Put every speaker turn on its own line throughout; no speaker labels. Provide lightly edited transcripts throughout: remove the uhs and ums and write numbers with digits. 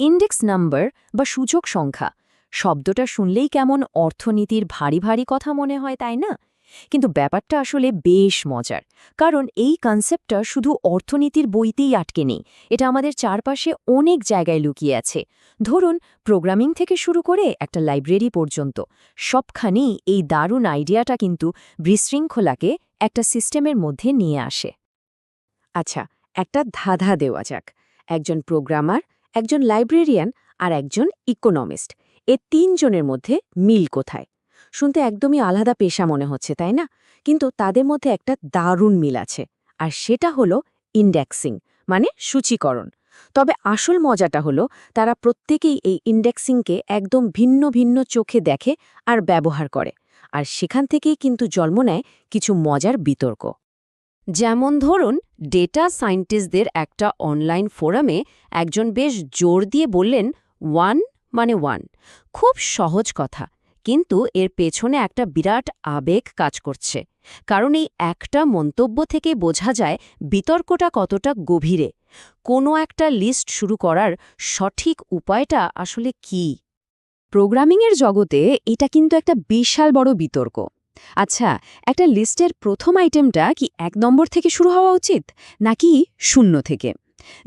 Index number বা সূচক সংখ্যা শব্দটা শুনলেই কেমন অর্থনীতির ভারী ভারী কথা মনে হয়, তাই না? কিন্তু ব্যাপারটা আসলে বেশ মজার, কারণ এই কনসেপ্টটা শুধু অর্থনীতির বইতেই আটকে নেই। এটা আমাদের চারপাশে অনেক জায়গায় লুকিয়ে আছে। ধরুন, প্রোগ্রামিং থেকে শুরু করে একটা লাইব্রেরি পর্যন্ত সবখানেই এই দারুণ আইডিয়াটা কিন্তু বিশৃঙ্খলাকে একটা সিস্টেমের মধ্যে নিয়ে আসে। আচ্ছা, একটা ধাঁধা দেওয়া যাক। একজন প্রোগ্রামার, একজন লাইব্রেরিয়ান আর একজন ইকোনমিস্ট, এ তিনজনের মধ্যে মিল কোথায়? শুনতে একদমই আলাদা পেশা মনে হচ্ছে, তাই না? কিন্তু তাদের মধ্যে একটা দারুণ মিল আছে, আর সেটা হলো ইন্ডেক্সিং, মানে সূচীকরণ। তবে আসল মজাটা হলো তারা প্রত্যেকেই এই ইন্ডেক্সিংকে একদম ভিন্ন ভিন্ন চোখে দেখে আর ব্যবহার করে। আর সেখান থেকেই কিন্তু জন্ম নেয় কিছু মজার বিতর্ক। যেমন ধরুন, ডেটা সায়েন্টিস্টদের একটা অনলাইন ফোরামে একজন বেশ জোর দিয়ে বললেন 1 মানে 1। খুব সহজ কথা, কিন্তু এর পেছনে একটা বিরাট আবেগ কাজ করছে। কারণ এই একটা মন্তব্য থেকে বোঝা যায় বিতর্কটা কতটা গভীরে। কোনো একটা লিস্ট শুরু করার সঠিক উপায়টা আসলে কী? প্রোগ্রামিংয়ের জগতে এটা কিন্তু একটা বিশাল বড় বিতর্ক। আচ্ছা, একটা লিস্টের প্রথম আইটেমটা কি 1 নম্বর থেকে শুরু হওয়া উচিত, নাকি 0 থেকে?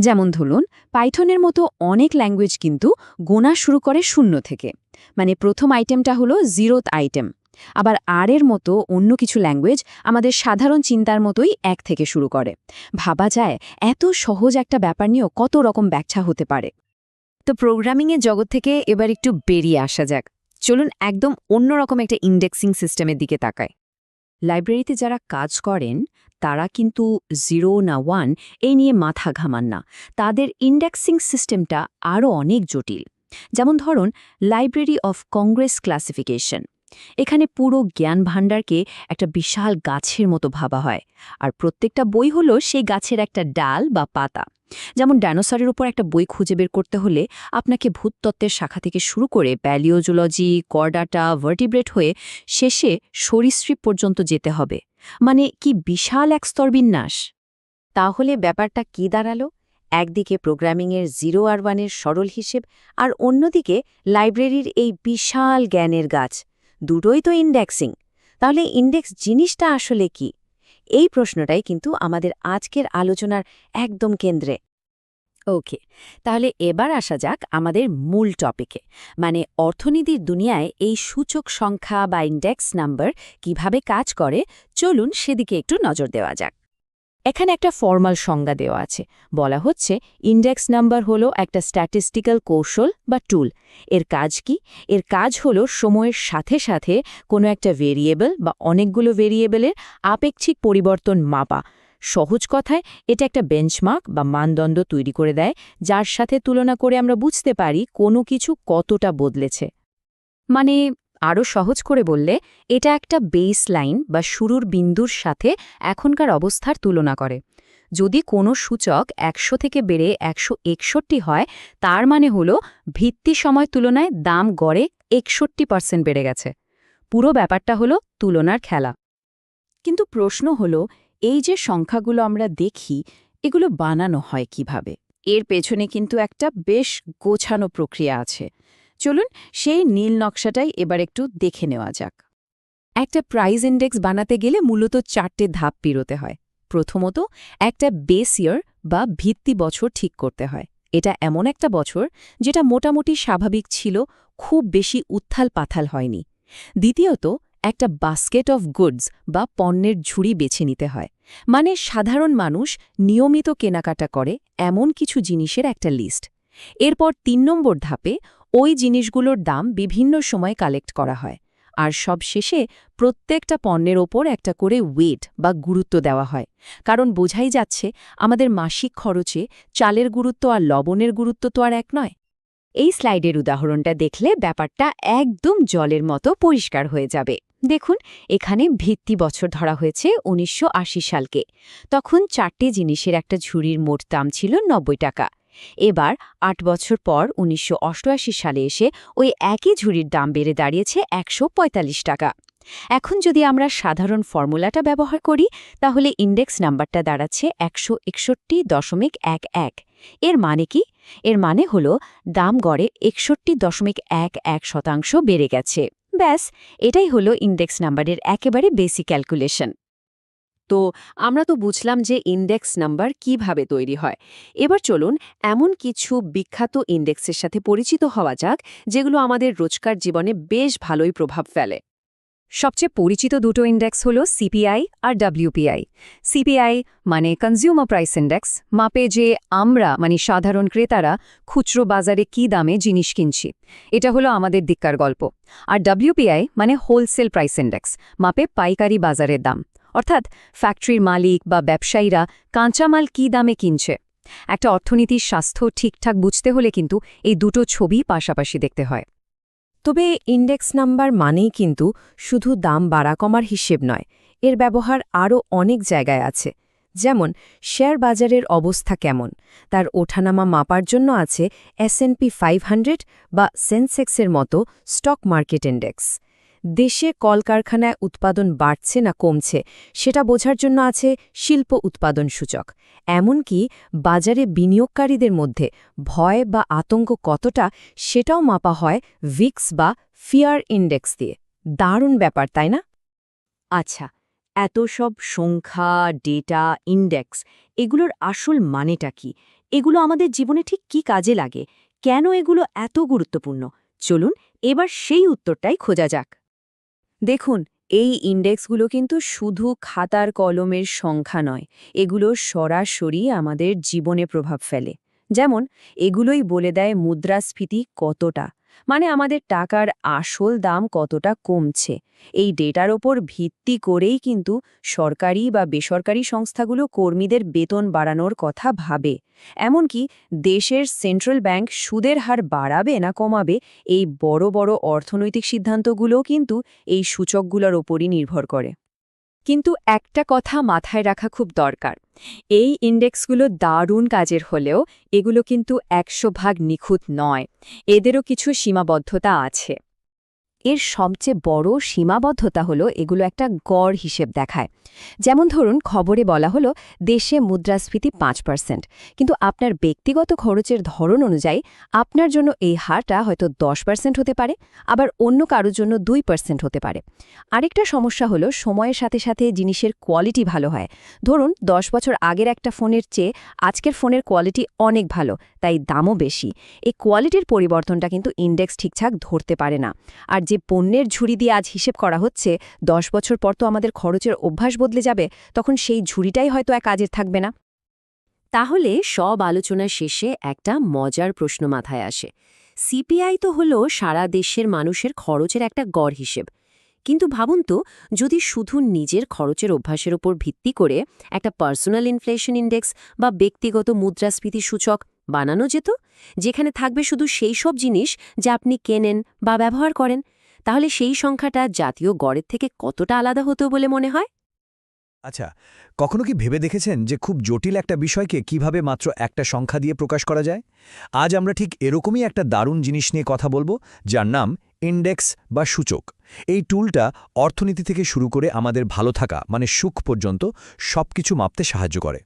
যেমন ধরুন, পাইথনের মতো অনেক ল্যাঙ্গুয়েজ কিন্তু গোনা শুরু করে 0 থেকে, মানে প্রথম আইটেমটা হলো 0th আইটেম। আবার আর এর মতো অন্য কিছু ল্যাঙ্গুয়েজ আমাদের সাধারণ চিন্তার মতোই 1 থেকে শুরু করে। ভাবা যায় এত সহজ একটা ব্যাপার নিয়েও কত রকম ব্যাখ্যা হতে পারে। তো প্রোগ্রামিংয়ের জগৎ থেকে এবার একটু বেরিয়ে আসা যাক। চলুন একদম অন্যরকম একটা ইন্ডেক্সিং সিস্টেমের দিকে তাকায়। লাইব্রেরিতে যারা কাজ করেন তারা কিন্তু 0 না 1 এই নিয়ে মাথা ঘামান না। তাদের ইন্ডেক্সিং সিস্টেমটা আরও অনেক জটিল। যেমন ধরুন, লাইব্রেরি অফ কংগ্রেস ক্লাসিফিকেশন। এখানে পুরো জ্ঞান ভাণ্ডারকে একটা বিশাল গাছের মতো ভাবা হয়, আর প্রত্যেকটা বই হলো সেই গাছের একটা ডাল বা পাতা। যেমন ডাইনোসরের উপর একটা বই খুঁজে বের করতে হলে আপনাকে ভূতত্ত্বের শাখা থেকে শুরু করে প্যালিওজোলজি, কর্ডাটা, ভার্টিব্রেট হয়ে শেষে সরীসৃপ পর্যন্ত যেতে হবে। মানে কি বিশাল এক স্তরবিন্যাস! তাহলে ব্যাপারটা কি দাঁড়ালো? একদিকে প্রোগ্রামিংয়ের 0 আর 1-এর সরল হিসেব, আর অন্যদিকে লাইব্রেরির এই বিশাল জ্ঞানের গাছ। দুটোই তো ইন্ডেক্সিং। তাহলে ইন্ডেক্স জিনিসটা আসলে কি? এই প্রশ্নটাই কিন্তু আমাদের আজকের আলোচনার একদম কেন্দ্রে। ওকে, তাহলে এবার আসা যাক আমাদের মূল টপিকে, মানে অর্থনীতির দুনিয়ায় এই সূচক সংখ্যা বা ইন্ডেক্স নাম্বার কিভাবে কাজ করে। চলুন সেদিকে একটু নজর দেওয়া যাক। এখানে একটা ফর্মাল সংজ্ঞা দেওয়া আছে। বলা হচ্ছে ইন্ডেক্স নাম্বার হলো একটা স্ট্যাটিস্টিক্যাল কৌশল বা টুল। এর কাজ কি? এর কাজ হলো সময়ের সাথে সাথে কোনো একটা ভেরিয়েবল বা অনেকগুলো ভেরিয়েবলের আপেক্ষিক পরিবর্তন মাপা। সহজ কথায় এটা একটা বেঞ্চমার্ক বা মানদণ্ড তৈরি করে দেয়, যার সাথে তুলনা করে আমরা বুঝতে পারি কোনো কিছু কতটা বদলেছে। মানে আরও সহজ করে বললে, এটা একটা বেস লাইন বা শুরুর বিন্দুর সাথে এখনকার অবস্থার তুলনা করে। যদি কোনো সূচক 100 থেকে বেড়ে 161 হয়, তার মানে হলো ভিত্তি সময় তুলনায় দাম গড়ে 61% বেড়ে গেছে। পুরো ব্যাপারটা হলো তুলনার খেলা। কিন্তু প্রশ্ন হলো, এই যে সংখ্যাগুলো আমরা দেখি, এগুলো বানানো হয় কিভাবে? এর পেছনে কিন্তু একটা বেশ গোছানো প্রক্রিয়া আছে। চলুন সেই নীল নকশাটাই এবার একটু দেখে নেওয়া যাক। একটা প্রাইস ইন্ডেক্স বানাতে গেলে মূলত 4টে ধাপ পেরোতে হয়। প্রথমত, একটা বেস ইয়ার বা ভিত্তি বছর ঠিক করতে হয়। এটা এমন একটা বছর যেটা মোটামুটি স্বাভাবিক ছিল, খুব বেশি উত্থাল পাথাল হয়নি। দ্বিতীয়ত, একটা বাস্কেট অফ গুডস বা পণ্যের ঝুড়ি বেছে নিতে হয়, মানে সাধারণ মানুষ নিয়মিত কেনাকাটা করে এমন কিছু জিনিসের একটা লিস্ট। এরপর 3 নম্বর ধাপে ওই জিনিসগুলোর দাম বিভিন্ন সময় কালেক্ট করা হয়, আর সব শেষে প্রত্যেকটা পণ্যের ওপর একটা করে ওয়েট বা গুরুত্ব দেওয়া হয়। কারণ বোঝাই যাচ্ছে আমাদের মাসিক খরচে চালের গুরুত্ব আর লবণের গুরুত্ব তো আর এক নয়। এই স্লাইডের উদাহরণটা দেখলে ব্যাপারটা একদম জলের মতো পরিষ্কার হয়ে যাবে। দেখুন, এখানে ভিত্তি বছর ধরা হয়েছে 1980 সালকে। তখন 4টে জিনিসের একটা ঝুড়ির মোট দাম ছিল 90 টাকা। এবার 8 বছর পর 1988 সালে এসে ওই একই ঝুড়ির দাম বেড়ে দাঁড়িয়েছে 145 টাকা। এখন যদি আমরা সাধারণ ফর্মুলাটা ব্যবহার করি তাহলে ইন্ডেক্স নাম্বারটা দাঁড়াচ্ছে 161.11। এর মানে কি? এর মানে হলো দাম গড়ে 61.11% বেড়ে গেছে। ব্যাস, এটাই হলো ইন্ডেক্স নাম্বারের একেবারে বেসিক ক্যালকুলেশন।
তো আমরা তো বুঝলাম যে ইন্ডেক্স নাম্বার কিভাবে তৈরি হয়। এবার চলুন এমন কিছু বিখ্যাত ইন্ডেক্সের সাথে পরিচিত হওয়া যাক যেগুলো আমাদের রোজকার জীবনে বেশ ভালোই প্রভাব ফেলে।
সবচেয়ে পরিচিত দুটো ইন্ডেক্স হলো সিপিআই আর ডব্লিউপিআই। সিপিআই মানে কনজিউমার প্রাইস ইন্ডেক্স, মাপে যে আমরা সাধারণ ক্রেতারা খুচরো বাজারে কী দামে জিনিস কিনছি। এটা হলো আমাদের দিককার গল্প। আর ডব্লিউপিআই মানে হোলসেল প্রাইস ইন্ডেক্স, মাপে পাইকারি বাজারের দাম, অর্থাৎ ফ্যাক্টরির মালিক বা ব্যবসায়ীরা কাঁচামাল কী দামে কিনছে। একটা অর্থনীতির স্বাস্থ্য ঠিকঠাক বুঝতে হলে কিন্তু এই দুটো ছবি পাশাপাশি দেখতে হয়।
তবে ইন্ডেক্স নাম্বার মানেই কিন্তু শুধু দাম বাড়া কমার হিসেব নয়, এর ব্যবহার আরও অনেক জায়গায় আছে। যেমন শেয়ার বাজারের অবস্থা কেমন, তার ওঠানামা মাপার জন্য আছে S&P 500 বা সেন্সেক্সের মতো স্টক মার্কেট ইন্ডেক্স। দেশে কলকারখানায় উৎপাদন বাড়ছে না কমছে সেটা বোঝার জন্য আছে শিল্প উৎপাদন সূচক। এমনকি বাজারে বিনিয়োগকারীদের মধ্যে ভয় বা আতঙ্ক কতটা সেটাও মাপা হয় ভিক্স বা ফিয়ার ইন্ডেক্স দিয়ে। দারুণ ব্যাপার, তাই না?
আচ্ছা, এত সব সংখ্যা, ডেটা, ইন্ডেক্স, এগুলোর আসল মানেটা কি? এগুলো আমাদের জীবনে ঠিক কি কাজে লাগে? কেন এগুলো এত গুরুত্বপূর্ণ? চলুন এবার সেই উত্তরটাই খোঁজা যাক। দেখুন, এই ইন্ডেক্সগুলো কিন্তু শুধু খাতার কলমের সংখ্যা নয়, এগুলো সরাসরি আমাদের জীবনে প্রভাব ফেলে। যেমন এগুলোই বলে দেয় মুদ্রাস্ফীতি কতটা, মানে আমাদের টাকার আসল দাম কতটা কমছে। এই ডেটার ওপর ভিত্তি করেই কিন্তু সরকারি বা বেসরকারি সংস্থাগুলো কর্মীদের বেতন বাড়ানোর কথা ভাবে। এমনকি দেশের সেন্ট্রাল ব্যাংক সুদের হার বাড়াবে না কমাবে, এই বড় বড় অর্থনৈতিক সিদ্ধান্তগুলোও কিন্তু এই সূচকগুলোর ওপরই নির্ভর করে। কিন্তু একটা কথা মাথায় রাখা খুব দরকার, এই ইন্ডেক্সগুলো দারুণ কাজের হলেও এগুলো কিন্তু 100% নিখুঁত নয়, এদেরও কিছু সীমাবদ্ধতা আছে। এর সবচেয়ে বড় সীমাবদ্ধতা হলো এগুলো একটা গড় হিসেব দেখায়। যেমন ধরুন, খবরে বলা হলো দেশে মুদ্রাস্ফীতি 5%, কিন্তু আপনার ব্যক্তিগত খরচের ধরন অনুযায়ী আপনার জন্য এই হারটা হয়তো 10% হতে পারে, আবার অন্য কারোর জন্য 2% হতে পারে। আরেকটা সমস্যা হলো সময়ের সাথে সাথে জিনিসের কোয়ালিটি ভালো হয়। ধরুন 10 বছর আগের একটা ফোনের চেয়ে আজকের ফোনের কোয়ালিটি অনেক ভালো, তাই দামও বেশি। এই কোয়ালিটির পরিবর্তনটা কিন্তু ইন্ডেক্স ঠিকঠাক ধরতে পারে না। আর যে পণ্যের ঝুড়ি দিয়ে আজ হিসেব করা হচ্ছে, 10 বছর পর তো আমাদের খরচের অভ্যাস বদলে যাবে, তখন সেই ঝুড়িটাই হয়তো কাজের থাকবে না। তাহলে সব আলোচনা শেষে একটা মজার প্রশ্ন মাথায় আসে। সিপিআই তো হলো সারা দেশের মানুষের খরচের একটা গড় হিসেব, কিন্তু ভাবুন তো, যদি শুধু নিজের খরচের অভ্যাসের উপর ভিত্তি করে একটা পার্সোনাল ইনফ্লেশন ইন্ডেক্স বা ব্যক্তিগত মুদ্রাস্ফীতি সূচক বানানো যেত, যেখানে থাকবে শুধু সেই সব জিনিস যা আপনি কেনেন বা ব্যবহার করেন, তাহলে সেই সংখ্যাটা জাতীয় গড়ের থেকে কতটা আলাদা হতো বলে মনে হয়?
আচ্ছা, কখনো কি ভেবে দেখেছেন যে খুব জটিল একটা বিষয়কে কিভাবে মাত্র একটা সংখ্যা দিয়ে প্রকাশ করা যায়? আজ আমরা ঠিক এরকমই একটা দারুণ জিনিস নিয়ে কথা বলবো, যার নাম ইন্ডেক্স বা সূচক। এই টুলটা অর্থনীতি থেকে শুরু করে আমাদের ভালো থাকা মানে সুখ পর্যন্ত সবকিছু মাপতে সাহায্য করে।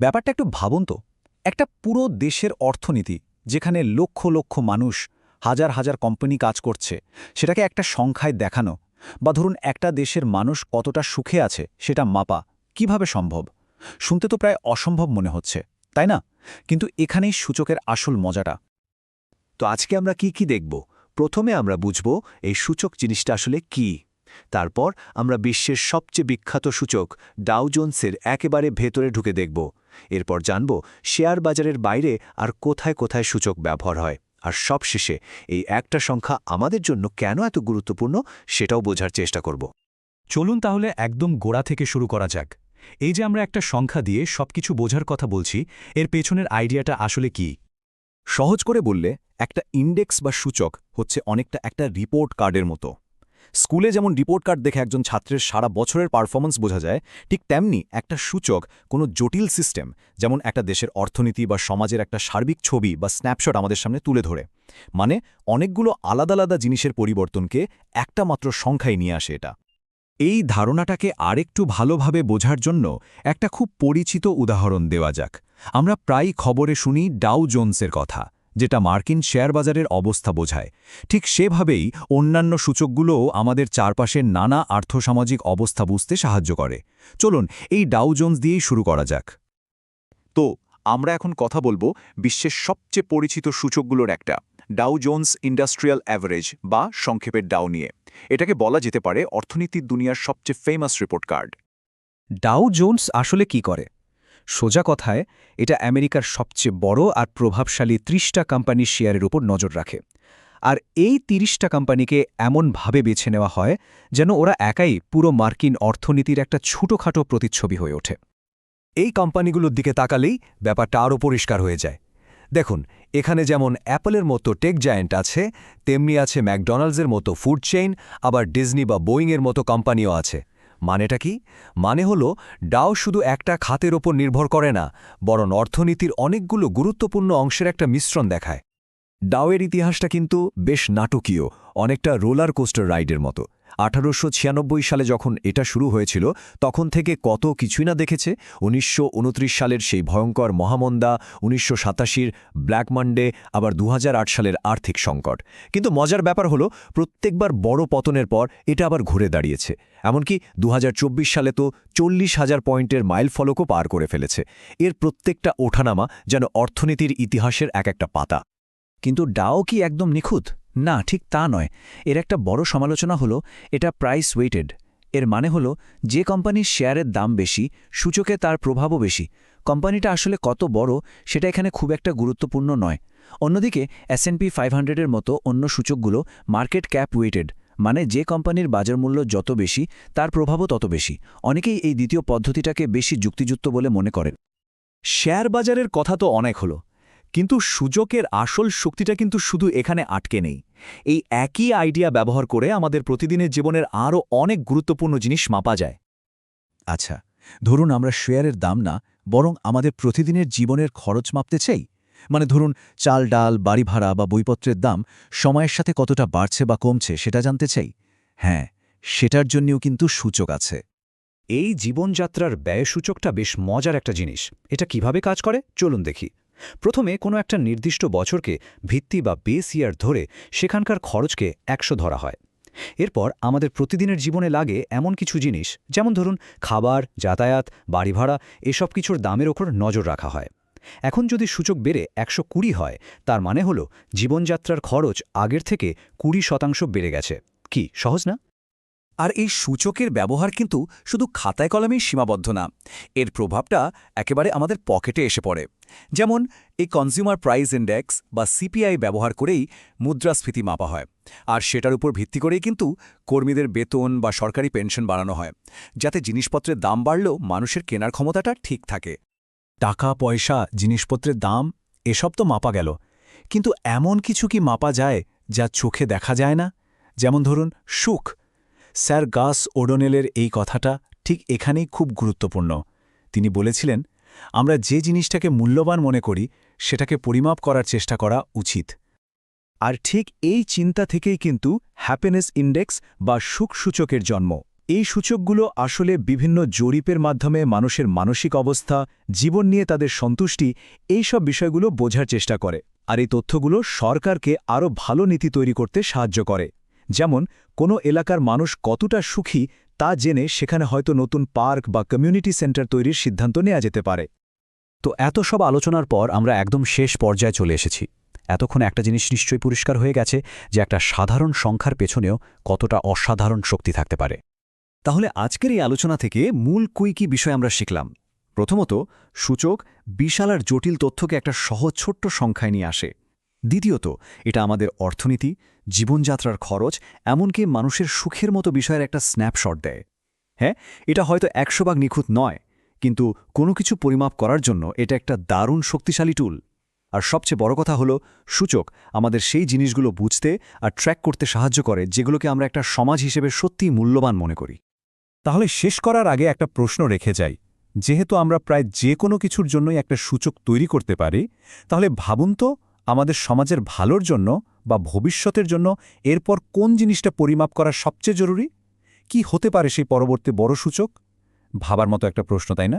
ব্যাপারটা একটু ভাবুন তো, একটা পুরো দেশের অর্থনীতি যেখানে লক্ষ লক্ষ মানুষ, হাজার হাজার কোম্পানি কাজ করছে, সেটাকে একটা সংখ্যায় দেখানো, বা ধরুন একটা দেশের মানুষ কতটা সুখে আছে সেটা মাপা কিভাবে সম্ভব? শুনতে তো প্রায় অসম্ভব মনে হচ্ছে, তাই না? কিন্তু এখানেই সূচকের আসল মজাটা। তো আজকে আমরা কি দেখব? প্রথমে আমরা বুঝব এই সূচক জিনিসটা আসলে কি। তারপর আমরা বিশ্বের সবচেয়ে বিখ্যাত সূচক ডাও জোন্সের একেবারে ভেতরে ঢুকে দেখব। এরপর জানব শেয়ার বাজারের বাইরে আর কোথায় কোথায় সূচক ব্যবহার হয়। আর সবশেষে এই একটা সংখ্যা আমাদের জন্য কেন এত গুরুত্বপূর্ণ সেটাও বোঝার চেষ্টা করব।
চলুন তাহলে একদম গোড়া থেকে শুরু করা যাক। এই যে আমরা একটা সংখ্যা দিয়ে সবকিছু বোঝার কথা বলছি, এর পেছনের আইডিয়াটা আসলে কি?
সহজ করে বললে একটা ইন্ডেক্স বা সূচক হচ্ছে অনেকটা একটা রিপোর্ট কার্ডের মতো।
স্কুলে যেমন রিপোর্ট কার্ড দেখে একজন ছাত্রের সারা বছরের পারফরমেন্স বোঝা যায়, ঠিক তেমনি একটা সূচক কোনো জটিল সিস্টেম, যেমন একটা দেশের অর্থনীতি বা সমাজের একটা সার্বিক ছবি বা স্ন্যাপশট আমাদের সামনে তুলে ধরে। মানে অনেকগুলো আলাদা আলাদা জিনিসের পরিবর্তনকে একটা মাত্র সংখ্যায় নিয়ে আসে এটা।
এই ধারণাটাকে আরেকটু ভালোভাবে বোঝার জন্য একটা খুব পরিচিত উদাহরণ দেওয়া যাক। আমরা প্রায় খবরে শুনি ডাউ জোন্সের কথা, যেটা মার্কিন শেয়ার বাজারের অবস্থা বোঝায়। ঠিক সেভাবেই অন্যান্য সূচকগুলোও আমাদের চারপাশের নানা আর্থসামাজিক অবস্থা বুঝতে সাহায্য করে। চলুন এই ডাউ জোন্স দিয়েই শুরু করা যাক।
তো আমরা এখন কথা বলবো বিশ্বের সবচেয়ে পরিচিত সূচকগুলোর একটা, ডাউ জোন্স ইন্ডাস্ট্রিয়াল অ্যাভারেজ বা সংক্ষেপে ডাউ নিয়ে। এটাকে বলা যেতে পারে অর্থনীতির দুনিয়ার সবচেয়ে famous report card.
Dow Jones আসলে কি করে? সোজা কথায়, এটা আমেরিকার সবচেয়ে বড় আর প্রভাবশালী ৩০টা কোম্পানির শেয়ারের উপর নজর রাখে। আর এই ৩০টা কোম্পানিকে এমনভাবে বেছে নেওয়া হয় যেন ওরা একাই পুরো মার্কিন অর্থনীতির একটা ছোটখাটো প্রতিচ্ছবি হয়ে ওঠে। এই কোম্পানিগুলোর দিকে তাকালেই ব্যাপারটা আরও পরিষ্কার হয়ে যায়। দেখুন, এখানে যেমন অ্যাপলের মতো টেক জায়ান্ট আছে, তেমনি আছে ম্যাকডোনাল্ডসের মতো ফুড চেইন, আবার ডিজনি বা বোয়িংয়ের মতো কোম্পানিও আছে। মানেটা কি? মানে হলো ডাও শুধু একটা খাতের ওপর নির্ভর করে না, বরং অর্থনীতির অনেকগুলো গুরুত্বপূর্ণ অংশের একটা মিশ্রণ দেখায়। ডাওয়ের ইতিহাসটা কিন্তু বেশ নাটকীয়, অনেকটা রোলার কোস্টার রাইডের মতো। 1896 সালে যখন এটা শুরু হয়েছিল, তখন থেকে কত কিছুই না দেখেছে। 1929 সালের সেই ভয়ঙ্কর মহামন্দা, 1987-র ব্ল্যাক মানডে, আবার 2008 সালের আর্থিক সংকট। কিন্তু মজার ব্যাপার হলো, প্রত্যেকবার বড় পতনের পর এটা আবার ঘুরে দাঁড়িয়েছে। এমনকি 2024 সালে তো 40,000 পয়েন্টের মাইল ফলকও পার করে ফেলেছে। এর প্রত্যেকটা ওঠানামা যেন অর্থনীতির ইতিহাসের এক একটা পাতা। কিন্তু ডাও কি একদম নিখুঁত? না, ঠিক তা নয়। এর একটা বড় সমালোচনা হলো এটা প্রাইস ওয়েটেড। এর মানে হলো যে কোম্পানির শেয়ারের দাম বেশি, সূচকে তার প্রভাবও বেশি। কোম্পানিটা আসলে কত বড় সেটা এখানে খুব একটা গুরুত্বপূর্ণ নয়। অন্যদিকে S&P 500-এর মতো অন্য সূচকগুলো মার্কেট ক্যাপ ওয়েটেড, মানে যে কোম্পানির বাজার মূল্য যত বেশি তার প্রভাবও তত বেশি। অনেকেই এই দ্বিতীয় পদ্ধতিটাকে বেশি যুক্তিযুক্ত বলে মনে করেন।
শেয়ার বাজারের কথা তো অনেক হলো, কিন্তু সূচকের আসল শক্তিটা কিন্তু শুধু এখানে আটকে নেই। এই একই আইডিয়া ব্যবহার করে আমাদের প্রতিদিনের জীবনের আরও অনেক গুরুত্বপূর্ণ জিনিস মাপা যায়।
আচ্ছা, ধরুন আমরা শেয়ারের দাম না, বরং আমাদের প্রতিদিনের জীবনের খরচ মাপতে চাই। মানে ধরুন চাল, ডাল, বাড়ি ভাড়া বা বইপত্রের দাম সময়ের সাথে কতটা বাড়ছে বা কমছে সেটা জানতে চাই। হ্যাঁ, সেটার জন্যও কিন্তু সূচক আছে। এই জীবনযাত্রার ব্যয় সূচকটা বেশ মজার একটা জিনিস। এটা কিভাবে কাজ করে চলুন দেখি। প্রথমে কোনো একটা নির্দিষ্ট বছরকে ভিত্তি বা বেস ইয়ার ধরে সেখানকার খরচকে 100 ধরা হয়। এরপর আমাদের প্রতিদিনের জীবনে লাগে এমন কিছু জিনিস, যেমন ধরুন খাবার, যাতায়াত, বাড়ি ভাড়া, এসব কিছুর দামের ওপর নজর রাখা হয়। এখন যদি সূচক বেড়ে 120 হয়, তার মানে হলো জীবনযাত্রার খরচ আগের থেকে 20% বেড়ে গেছে। কি সহজ না?
আর এই সূচকের ব্যবহার কিন্তু শুধু খাতায় কলমেই সীমাবদ্ধ না, এর প্রভাবটা একেবারে আমাদের পকেটে এসে পড়ে। যেমন এই কনজিউমার প্রাইস ইন্ডেক্স বা সিপিআই ব্যবহার করেই মুদ্রাস্ফীতি মাপা হয়, আর সেটার উপর ভিত্তি করেই কিন্তু কর্মীদের বেতন বা সরকারি পেনশন বাড়ানো হয়, যাতে জিনিসপত্রের দাম বাড়লেও মানুষের কেনার ক্ষমতাটা ঠিক থাকে।
টাকা, পয়সা, জিনিসপত্রের দাম এসব তো মাপা গেল, কিন্তু এমন কিছু কি মাপা যায় যা চোখে দেখা যায় না? যেমন ধরুন সুখ। স্যার গাস ওডোনেলের এই কথাটা ঠিক এখানেই খুব গুরুত্বপূর্ণ। তিনি বলেছিলেন, আমরা যে জিনিসটাকে মূল্যবান মনে করি সেটাকে পরিমাপ করার চেষ্টা করা উচিত। আর ঠিক এই চিন্তা থেকেই কিন্তু হ্যাপিনেস ইন্ডেক্স বা সুখ সূচকের জন্ম। এই সূচকগুলো আসলে বিভিন্ন জরিপের মাধ্যমে মানুষের মানসিক অবস্থা, জীবন নিয়ে তাদের সন্তুষ্টি, এই সব বিষয়গুলো বোঝার চেষ্টা করে। আর এই তথ্যগুলো সরকারকে আরও ভালো নীতি তৈরি করতে সাহায্য করে। যেমন কোনো এলাকার মানুষ কতটা সুখী তা জেনে সেখানে হয়তো নতুন পার্ক বা কমিউনিটি সেন্টার তৈরির সিদ্ধান্ত নেওয়া যেতে পারে। তো এত সব আলোচনার পর আমরা একদম শেষ পর্যায়ে চলে এসেছি। এতক্ষণ একটা জিনিস নিশ্চয়ই পরিষ্কার হয়ে গেছে যে একটা সাধারণ সংখ্যার পেছনেও কতটা অসাধারণ শক্তি থাকতে পারে। তাহলে আজকের এই আলোচনা থেকে মূল কি বিষয় আমরা শিখলাম? প্রথমত, সূচক বিশাল আর জটিল তথ্যকে একটা সহজ ছোট্ট সংখ্যায় নিয়ে আসে। দ্বিতীয়ত, এটা আমাদের অর্থনীতি, জীবনযাত্রার খরচ, এমনকি মানুষের সুখের মতো বিষয়ের একটা স্ন্যাপশট দেয়। হ্যাঁ, এটা হয়তো 100% নিখুঁত নয়, কিন্তু কোনো কিছু পরিমাপ করার জন্য এটা একটা দারুণ শক্তিশালী টুল।
আর সবচেয়ে বড় কথা হলো সূচক আমাদের সেই জিনিসগুলো বুঝতে আর ট্র্যাক করতে সাহায্য করে যেগুলোকে আমরা একটা সমাজ হিসেবে সত্যিই মূল্যবান মনে করি।
তাহলে শেষ করার আগে একটা প্রশ্ন রেখে যাই, যেহেতু আমরা প্রায় যে কোনো কিছুর জন্যই একটা সূচক তৈরি করতে পারি, তাহলে ভাবুন তো আমাদের সমাজের ভালোর জন্য বা ভবিষ্যতের জন্য এরপর কোন জিনিসটা পরিমাপ করা সবচেয়ে জরুরি? কি হতে পারে সেই পরবর্তী বড় সূচক? ভাবার মতো একটা প্রশ্ন, তাই না?